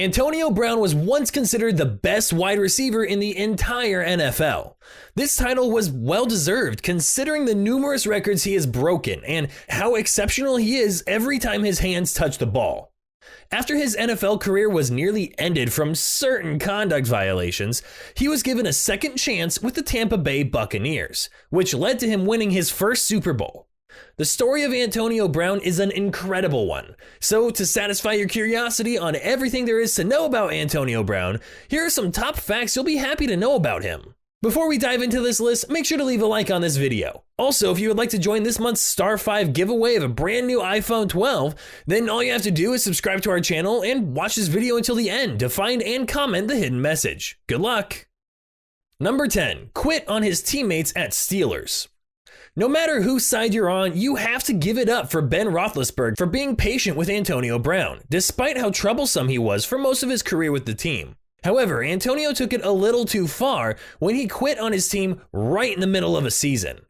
Antonio Brown was once considered the best wide receiver in the entire NFL. This title was well deserved considering the numerous records he has broken and how exceptional he is every time his hands touch the ball. After his NFL career was nearly ended from certain conduct violations, he was given a second chance with the Tampa Bay Buccaneers, which led to him winning his first Super Bowl. The story of Antonio Brown is an incredible one. So to satisfy your curiosity on everything there is to know about Antonio Brown, here are some top facts you'll be happy to know about him. Before we dive into this list, make sure to leave a like on this video. Also, if you would like to join this month's Star 5 giveaway of a brand new iPhone 12, then all you have to do is subscribe to our channel and watch this video until the end to find and comment the hidden message. Good luck! Number 10. Quit on his teammates at Steelers. No matter whose side you're on, you have to give it up for Ben Roethlisberger for being patient with Antonio Brown, despite how troublesome he was for most of his career with the team. However, Antonio took it a little too far when he quit on his team right in the middle of a season.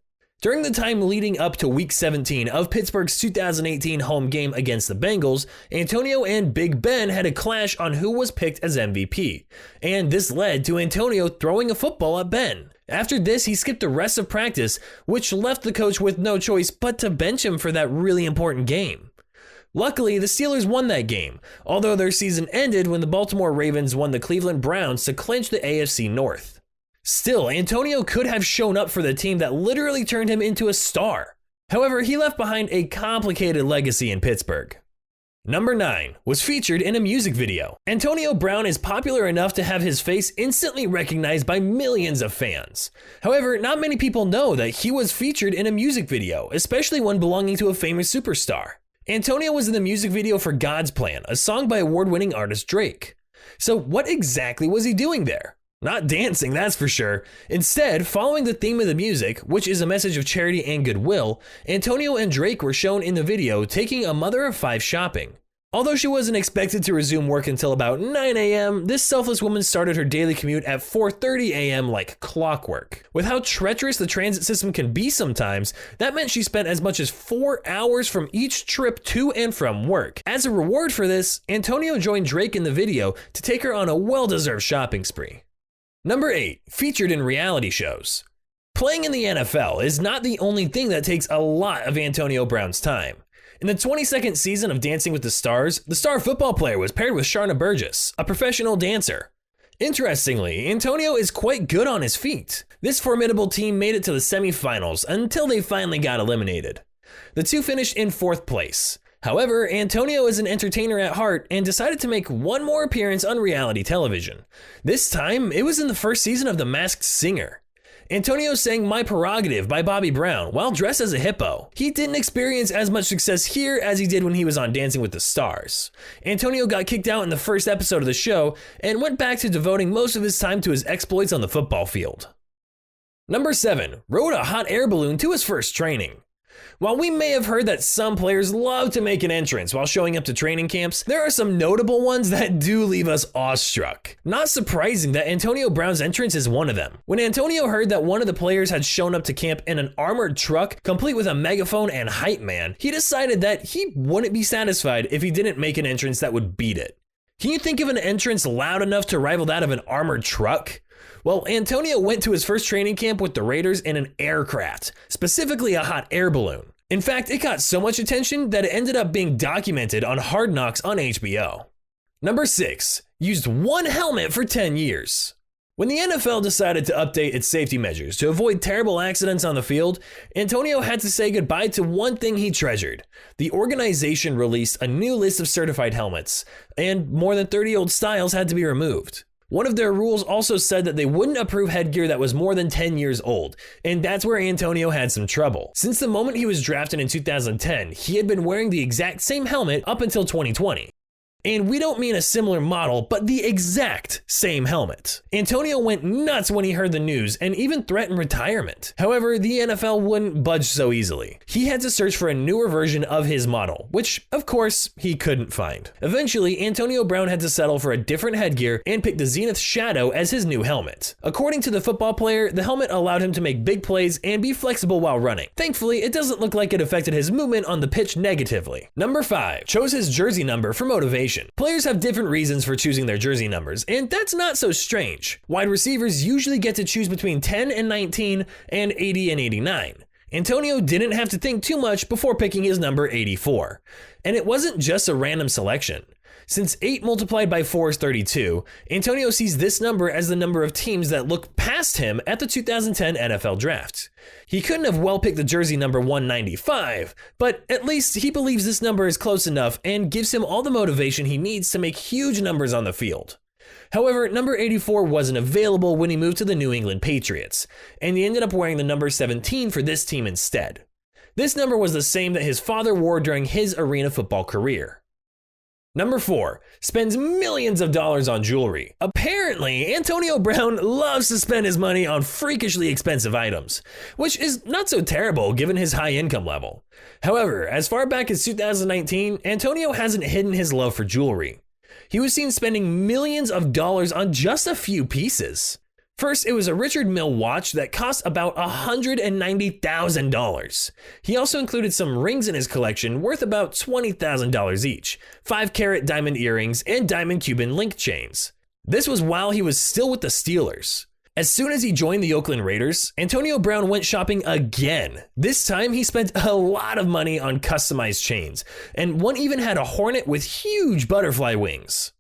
During the time leading up to Week 17 of Pittsburgh's 2018 home game against the Bengals, Antonio and Big Ben had a clash on who was picked as MVP, and this led to Antonio throwing a football at Ben. After this, he skipped the rest of practice, which left the coach with no choice but to bench him for that really important game. Luckily, the Steelers won that game, although their season ended when the Baltimore Ravens won the Cleveland Browns to clinch the AFC North. Still, Antonio could have shown up for the team that literally turned him into a star. However, he left behind a complicated legacy in Pittsburgh. Number 9. Was featured in a music video. Antonio Brown is popular enough to have his face instantly recognized by millions of fans. However, not many people know that he was featured in a music video, especially one belonging to a famous superstar. Antonio was in the music video for God's Plan, a song by award-winning artist Drake. So what exactly was he doing there? Not dancing, that's for sure. Instead, following the theme of the music, which is a message of charity and goodwill, Antonio and Drake were shown in the video taking a mother of 5 shopping. Although she wasn't expected to resume work until about 9 a.m., this selfless woman started her daily commute at 4:30 a.m. like clockwork. With how treacherous the transit system can be sometimes, that meant she spent as much as 4 hours from each trip to and from work. As a reward for this, Antonio joined Drake in the video to take her on a well-deserved shopping spree. Number 8. Featured in reality shows. Playing in the NFL is not the only thing that takes a lot of Antonio Brown's time. In the 22nd season of Dancing with the Stars, the star football player was paired with Sharna Burgess, a professional dancer. Interestingly, Antonio is quite good on his feet. This formidable team made it to the semifinals until they finally got eliminated. The two finished in 4th place. However, Antonio is an entertainer at heart and decided to make one more appearance on reality television. This time, it was in the first season of The Masked Singer. Antonio sang My Prerogative by Bobby Brown while dressed as a hippo. He didn't experience as much success here as he did when he was on Dancing with the Stars. Antonio got kicked out in the first episode of the show and went back to devoting most of his time to his exploits on the football field. Number 7. Rode a hot air balloon to his first training. While we may have heard that some players love to make an entrance while showing up to training camps, there are some notable ones that do leave us awestruck. Not surprising that Antonio Brown's entrance is one of them. When Antonio heard that one of the players had shown up to camp in an armored truck complete with a megaphone and hype man, he decided that he wouldn't be satisfied if he didn't make an entrance that would beat it. Can you think of an entrance loud enough to rival that of an armored truck? Well, Antonio went to his first training camp with the Raiders in an aircraft, specifically a hot air balloon. In fact, it got so much attention that it ended up being documented on Hard Knocks on HBO. Number 6. Used one helmet for 10 years. When the NFL decided to update its safety measures to avoid terrible accidents on the field, Antonio had to say goodbye to one thing he treasured. The organization released a new list of certified helmets, and more than 30 old styles had to be removed. One of their rules also said that they wouldn't approve headgear that was more than 10 years old, and that's where Antonio had some trouble. Since the moment he was drafted in 2010, he had been wearing the exact same helmet up until 2020. And we don't mean a similar model, but the exact same helmet. Antonio went nuts when he heard the news and even threatened retirement. However, the NFL wouldn't budge so easily. He had to search for a newer version of his model, which, of course, he couldn't find. Eventually, Antonio Brown had to settle for a different headgear and pick the Zenith Shadow as his new helmet. According to the football player, the helmet allowed him to make big plays and be flexible while running. Thankfully, it doesn't look like it affected his movement on the pitch negatively. Number 5. Chose his jersey number for motivation. motivation. Players have different reasons for choosing their jersey numbers, and that's not so strange. Wide receivers usually get to choose between 10 and 19 and 80 and 89. Antonio didn't have to think too much before picking his number 84. And it wasn't just a random selection. Since 8 multiplied by 4 is 32, Antonio sees this number as the number of teams that look past him at the 2010 NFL Draft. He couldn't have well picked the jersey number 195, but at least he believes this number is close enough and gives him all the motivation he needs to make huge numbers on the field. However, number 84 wasn't available when he moved to the New England Patriots, and he ended up wearing the number 17 for this team instead. This number was the same that his father wore during his arena football career. Number 4, spends millions of dollars on jewelry. Apparently, Antonio Brown loves to spend his money on freakishly expensive items, which is not so terrible given his high income level. However, as far back as 2019, Antonio hasn't hidden his love for jewelry. He was seen spending millions of dollars on just a few pieces. First, it was a Richard Mille watch that cost about $190,000. He also included some rings in his collection worth about $20,000 each, 5-carat diamond earrings, and diamond Cuban link chains. This was while he was still with the Steelers. As soon as he joined the Oakland Raiders, Antonio Brown went shopping again. This time, he spent a lot of money on customized chains, and one even had a hornet with huge butterfly wings.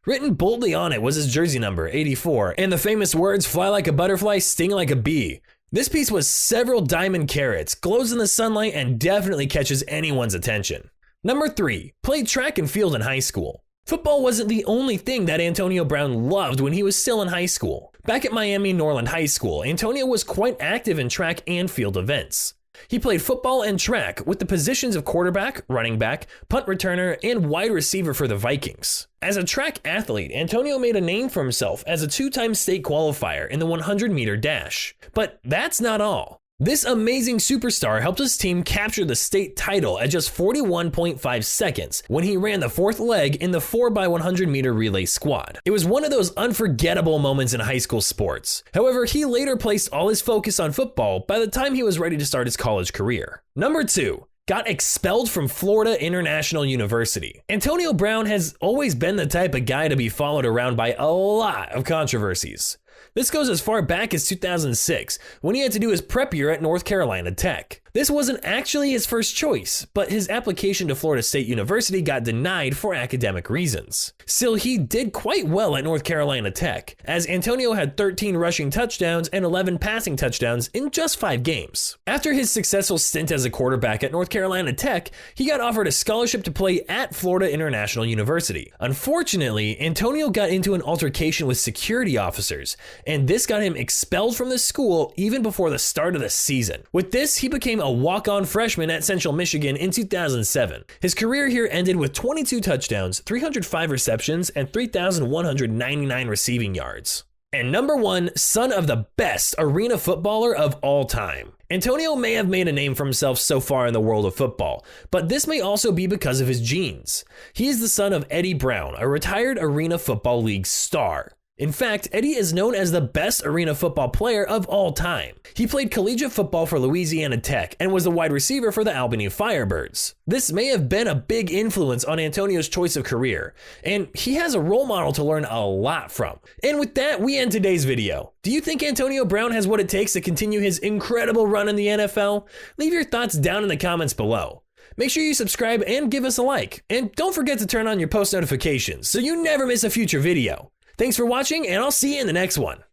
Written boldly on it was his jersey number, 84, and the famous words, "Fly like a butterfly, sting like a bee." This piece was several diamond carats, glows in the sunlight, and definitely catches anyone's attention. Number 3, played track and field in high school. Football wasn't the only thing that Antonio Brown loved when he was still in high school. Back at Miami Norland High School, Antonio was quite active in track and field events. He played football and track with the positions of quarterback, running back, punt returner, and wide receiver for the Vikings. As a track athlete, Antonio made a name for himself as a 2-time state qualifier in the 100-meter dash. But that's not all. This amazing superstar helped his team capture the state title at just 41.5 seconds when he ran the 4th leg in the 4x100-meter relay squad. It was one of those unforgettable moments in high school sports. However, he later placed all his focus on football by the time he was ready to start his college career. Number 2. Got expelled from Florida International University. Antonio Brown has always been the type of guy to be followed around by a lot of controversies. This goes as far back as 2006, when he had to do his prep year at North Carolina Tech. This wasn't actually his first choice, but his application to Florida State University got denied for academic reasons. Still, he did quite well at North Carolina Tech, as Antonio had 13 rushing touchdowns and 11 passing touchdowns in just 5 games. After his successful stint as a quarterback at North Carolina Tech, he got offered a scholarship to play at Florida International University. Unfortunately, Antonio got into an altercation with security officers, and this got him expelled from the school even before the start of the season. With this, he became a walk-on freshman at Central Michigan in 2007. His career here ended with 22 touchdowns, 305 receptions, and 3,199 receiving yards. And number 1, son of the best arena footballer of all time. Antonio may have made a name for himself so far in the world of football, but this may also be because of his genes. He is the son of Eddie Brown, a retired Arena Football League star. In fact, Eddie is known as the best arena football player of all time. He played collegiate football for Louisiana Tech and was the wide receiver for the Albany Firebirds. This may have been a big influence on Antonio's choice of career, and he has a role model to learn a lot from. And with that, we end today's video. Do you think Antonio Brown has what it takes to continue his incredible run in the NFL? Leave your thoughts down in the comments below. Make sure you subscribe and give us a like. And don't forget to turn on your post notifications so you never miss a future video. Thanks for watching, and I'll see you in the next one.